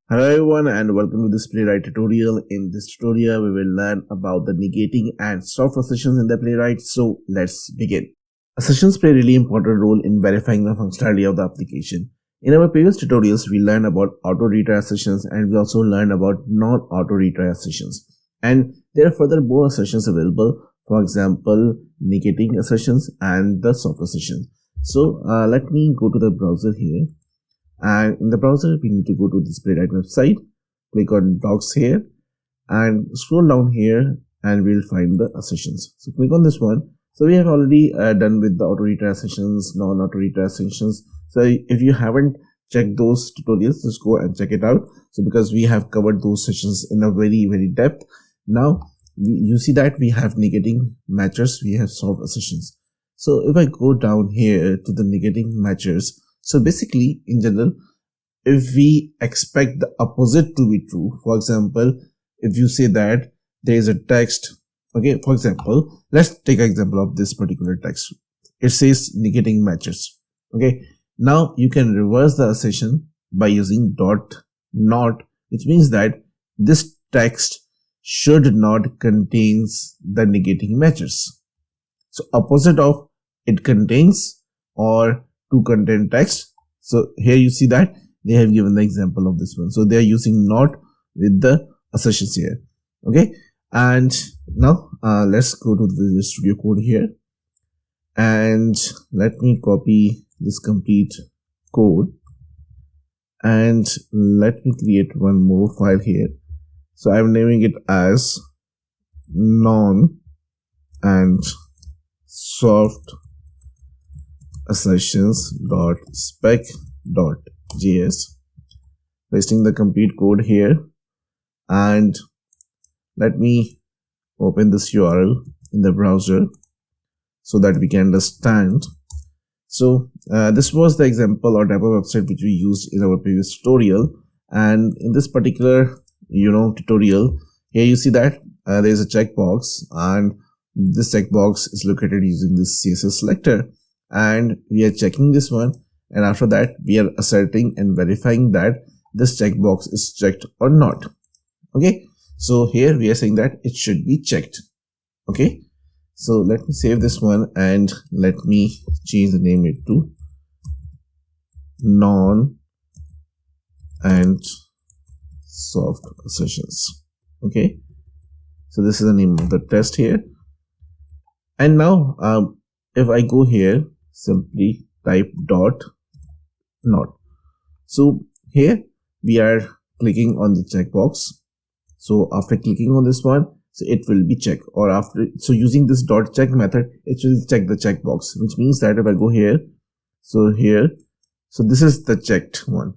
Hello everyone and welcome to this Playwright tutorial. In this tutorial, we will learn about the negating and soft assertions in the Playwright. So let's begin. Assertions play a really important role in verifying the functionality of the application. In our previous tutorials, we learned about auto-retry assertions and we also learned about non-auto-retry assertions. And there are further more assertions available, for example, negating assertions and the soft assertions. So let me go to the browser here. And in the browser, we need to go to this Playwright website, click on docs here and scroll down here and we'll find the assertions. So click on this one. So we have already done with the auto-retry assertions, non-auto-retry assertions. So if you haven't checked those tutorials, just go and check it out. So because we have covered those sessions in a very depth. Now you see that we have negating matchers, we have soft assertions. So if I go down here to the negating matchers, so basically, in general, if we expect the opposite to be true, for example, if you say that there is a text, okay, for example, let's take an example of this particular text. It says negating matches, okay. Now you can reverse the assertion by using not, which means that this text should not contains the negating matches. So opposite of it contains or to contain text. So here you see that they have given the example of this one. So they are using not with the assertions here. Okay. And now let's go to the Visual Studio Code here. And let me copy this complete code. And let me create one more file here. So I'm naming it as non and soft assertions.spec.js, pasting the complete code here, and let me open this URL in the browser so that we can understand. So this was the example or type of website which we used in our previous tutorial, and in this particular tutorial here you see that there is a checkbox, and this checkbox is located using this CSS selector. And we are checking this one, and after that we are asserting and verifying that this checkbox is checked or not. Okay, so here we are saying that it should be checked. Okay, so let me save this one and let me change the name it to non and soft assertions. Okay, so this is the name of the test here. And now if I go here, simply type not. So here we are clicking on the checkbox. So after clicking on this one, so it will be checked, or after, so using this .check method, it will check the checkbox, which means that if I go here, so here, so this is the checked one.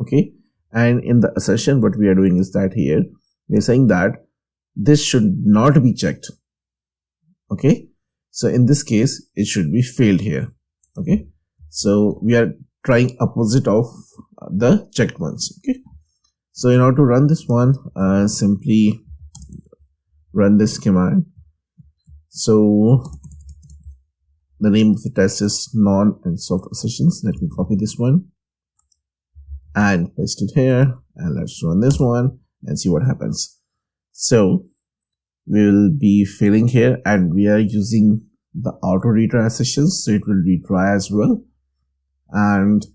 Okay, and in the assertion, what we are doing is that here we are saying that this should not be checked. Okay, so in this case, it should be failed here. Okay, so we are trying opposite of the checked ones. Okay, so in order to run this one, simply run this command. So the name of the test is non and soft assertions. Let me copy this one and paste it here, and let's run this one and see what happens. So we will be failing here, and we are using the auto retry assertions, so it will retry as well. And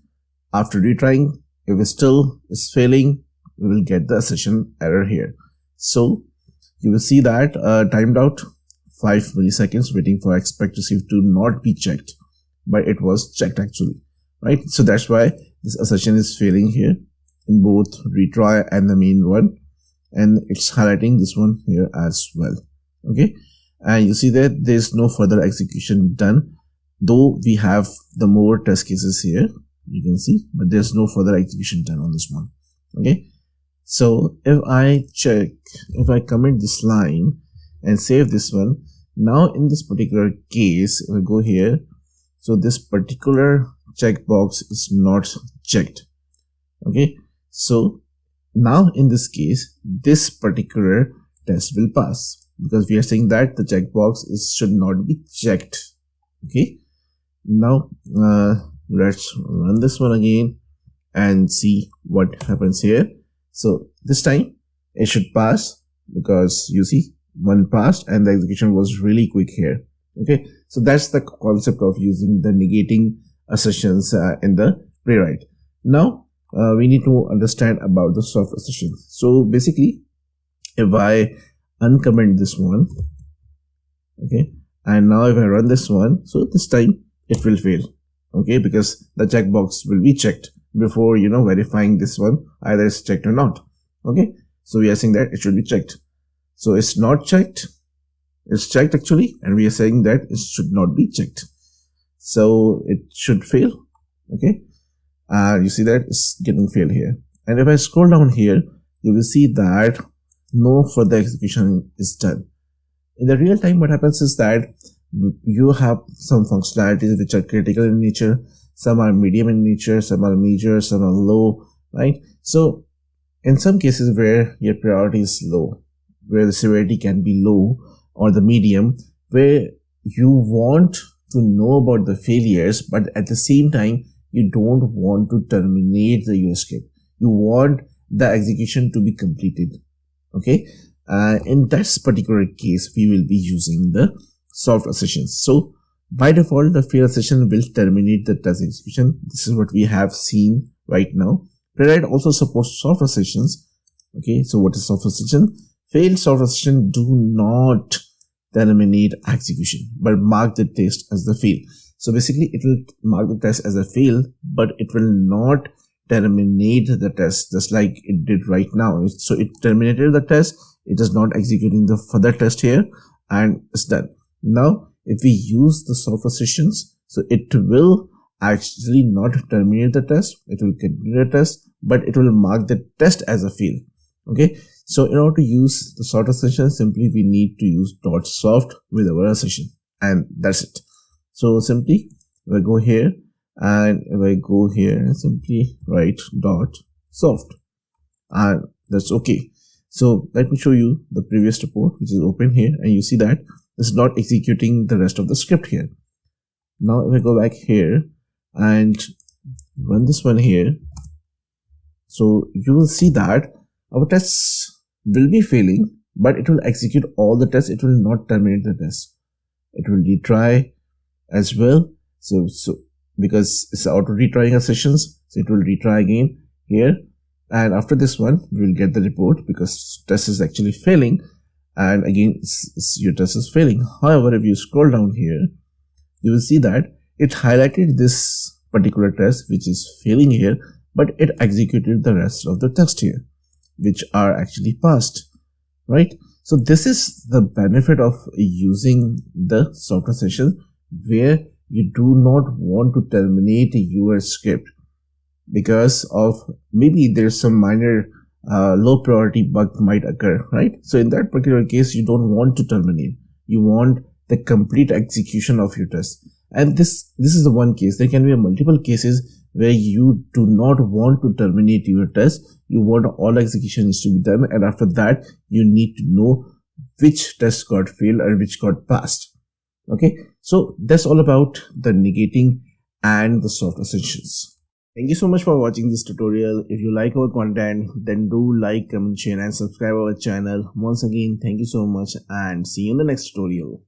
after retrying, if it still is failing, we will get the assertion error here. So you will see that timed out 5 milliseconds waiting for expect receive to not be checked, but it was checked actually, right? So that's why this assertion is failing here in both retry and the main run, and it's highlighting this one here as well. Okay, and you see that there's no further execution done, though we have the more test cases here, you can see, but there's no further execution done on this one. Okay, so if I comment this line and save this one, now in this particular case, if I go here, so this particular checkbox is not checked. Okay, so now in this case, this particular test will pass, because we are saying that the checkbox should not be checked. Okay, now let's run this one again and see what happens here. So this time it should pass, because you see one passed and the execution was really quick here. Okay, so that's the concept of using the negating assertions in the playwright. Now we need to understand about the soft assertions. So basically, if I uncomment this one, okay, and now if I run this one, so this time it will fail, okay, because the checkbox will be checked before verifying this one either it's checked or not. Okay, so we are saying that it should be checked. So it's not checked, it's checked actually, and we are saying that it should not be checked, so it should fail. Okay, you see that it's getting failed here, and if I scroll down here, you will see that no further execution is done. In the real time, what happens is that you have some functionalities which are critical in nature, some are medium in nature, some are major, some are low, right? So in some cases where your priority is low, where the severity can be low, or the medium, where you want to know about the failures, but at the same time you don't want to terminate the your script, you want the execution to be completed. Okay, in that particular case we will be using the soft assertions. So by default the fail assertion will terminate the test execution. This is what we have seen right now. Playwright also supports soft assertions. Okay, so what is soft assertion? Failed soft assertion do not terminate execution but mark the test as the fail. So basically it will mark the test as a fail, but it will not terminate the test just like it did right now. So it terminated the test, it is not executing the further test here, and it's done. Now if we use the soft assertions, so it will actually not terminate the test, it will continue the test, but it will mark the test as a fail. Okay, so in order to use the soft assertion, simply we need to use .soft with our assertion, and that's it. So simply if I go here, and if I go here and simply write .soft, and that's okay. So let me show you the previous report which is open here, and you see that it's not executing the rest of the script here. Now if I go back here and run this one here, so you will see that our tests will be failing, but it will execute all the tests, it will not terminate the test. It will retry as well. So because it's auto retrying assertions, so it will retry again here, and after this one we will get the report because test is actually failing, and again your test is failing. However, if you scroll down here, you will see that it highlighted this particular test which is failing here, but it executed the rest of the test here which are actually passed, right? So this is the benefit of using the soft assertion, where you do not want to terminate your script because of maybe there's some minor low priority bug might occur, right? So in that particular case you don't want to terminate, you want the complete execution of your test. And this is the one case. There can be multiple cases where you do not want to terminate your test, you want all executions to be done, and after that you need to know which test got failed and which got passed. Okay, so that's all about the negating and the soft assertions. Thank you so much for watching this tutorial. If you like our content, then do like, comment, share and subscribe our channel. Once again, thank you so much and see you in the next tutorial.